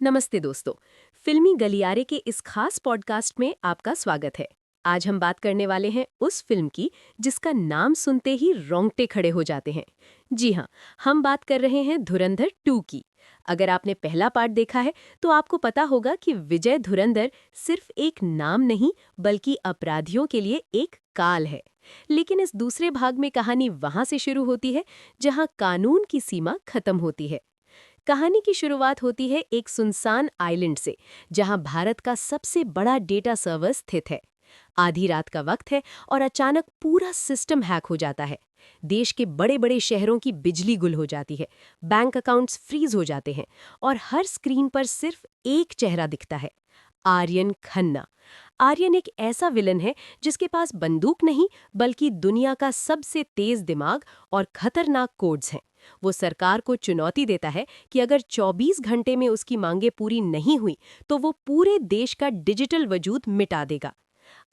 नमस्ते दोस्तों। फिल्मी गलियारे के इस खास पॉडकास्ट में आपका स्वागत है। आज हम बात करने वाले हैं उस फिल्म की जिसका नाम सुनते ही रोंगटे खड़े हो जाते हैं। जी हाँ, हम बात कर रहे हैं धुरंधर 2 की। अगर आपने पहला पार्ट देखा है तो आपको पता होगा कि विजय धुरंधर सिर्फ एक नाम नहीं बल्कि अपराधियों के लिए एक काल है। लेकिन इस दूसरे भाग में कहानी वहां से शुरू होती है जहां कानून की सीमा खत्म होती है। कहानी की शुरुआत होती है एक सुनसान आइलैंड से, जहां भारत का सबसे बड़ा डेटा सर्वर स्थित है। आधी रात का वक्त है और अचानक पूरा सिस्टम हैक हो जाता है। देश के बड़े बड़े शहरों की बिजली गुल हो जाती है, बैंक अकाउंट्स फ्रीज हो जाते हैं और हर स्क्रीन पर सिर्फ एक चेहरा दिखता है, आर्यन खन्ना। आर्यन एक ऐसा विलन है जिसके पास बंदूक नहीं बल्कि दुनिया का सबसे तेज दिमाग और खतरनाक कोड्स हैं। वो सरकार को चुनौती देता है कि अगर 24 घंटे में उसकी मांगें पूरी नहीं हुई तो वो पूरे देश का डिजिटल वजूद मिटा देगा।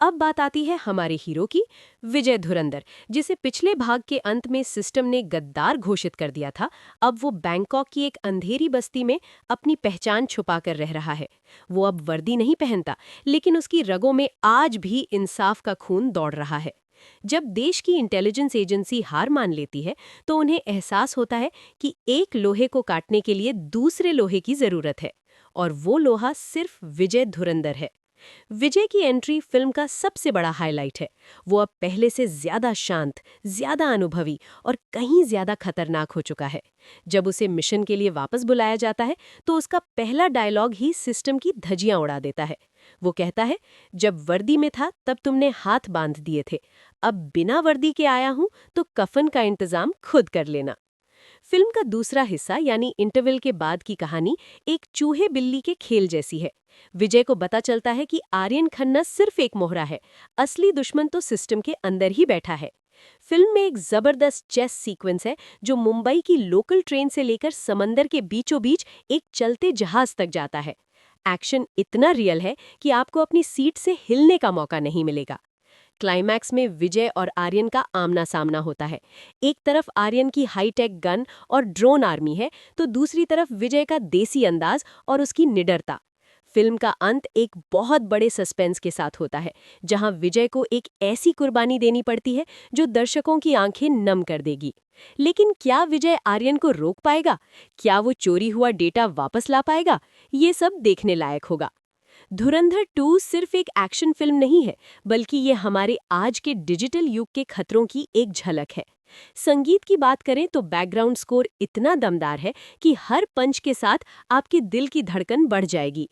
अब बात आती है हमारे हीरो की, विजय धुरंधर, जिसे पिछले भाग के अंत में सिस्टम ने गद्दार घोषित कर दिया था। अब वो बैंकॉक की एक अंधेरी बस्ती में अपनी पहचान छुपा कर रह रहा है। वो अब वर्दी नहीं पहनता, लेकिन उसकी रगों में आज भी इंसाफ का खून दौड़ रहा है। जब देश की इंटेलिजेंस एजेंसी हार मान लेती है तो उन्हें एहसास होता है कि एक लोहे को काटने के लिए दूसरे लोहे की जरूरत है, और वो लोहा सिर्फ विजय धुरंधर है। विजय की एंट्री फिल्म का सबसे बड़ा हाईलाइट है। वो अब पहले से ज्यादा शांत, ज्यादा अनुभवी और कहीं ज्यादा खतरनाक हो चुका है। जब उसे मिशन के लिए वापस बुलाया जाता है तो उसका पहला डायलॉग ही सिस्टम की धज्जियां उड़ा देता है। वो कहता है, जब वर्दी में था तब तुमने हाथ बांध दिए थे, अब बिना वर्दी के आया हूं तो कफन का इंतजाम खुद कर लेना। फिल्म का दूसरा हिस्सा यानी इंटरवल के बाद की कहानी एक चूहे बिल्ली के खेल जैसी है। विजय को पता चलता है कि आर्यन खन्ना सिर्फ एक मोहरा है, असली दुश्मन तो सिस्टम के अंदर ही बैठा है। फिल्म में एक जबरदस्त चेस सीक्वेंस है जो मुंबई की लोकल ट्रेन से लेकर समंदर के बीचों बीच एक चलते जहाज तक जाता है। एक्शन इतना रियल है कि आपको अपनी सीट से हिलने का मौका नहीं मिलेगा। क्लाइमैक्स में विजय और आर्यन का आमना सामना होता है। एक तरफ आर्यन की हाईटेक गन और ड्रोन आर्मी है तो दूसरी तरफ विजय का देसी अंदाज और उसकी निडरता। फिल्म का अंत एक बहुत बड़े सस्पेंस के साथ होता है, जहां विजय को एक ऐसी कुर्बानी देनी पड़ती है जो दर्शकों की आंखें नम कर देगी। लेकिन क्या विजय आर्यन को रोक पाएगा? क्या वो चोरी हुआ डेटा वापस ला पाएगा? ये सब देखने लायक होगा। धुरंधर 2 सिर्फ एक एक्शन फिल्म नहीं है, बल्कि ये हमारे आज के डिजिटल युग के खतरों की एक झलक है। संगीत की बात करें तो बैकग्राउंड स्कोर इतना दमदार है कि हर पंच के साथ आपके दिल की धड़कन बढ़ जाएगी।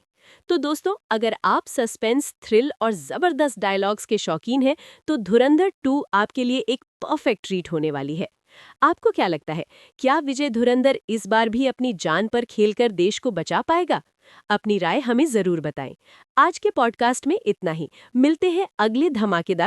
तो दोस्तों, अगर आप सस्पेंस, थ्रिल और जबरदस्त डायलॉग्स के शौकीन हैं, तो धुरंधर 2 आपके लिए एक परफेक्ट ट्रीट होने वाली है। आपको क्या लगता है, क्या विजय धुरंधर इस बार भी अपनी जान पर खेलकर देश को बचा पाएगा? अपनी राय हमें जरूर बताएं। आज के पॉडकास्ट में इतना ही। मिलते हैं अगले धमाकेदार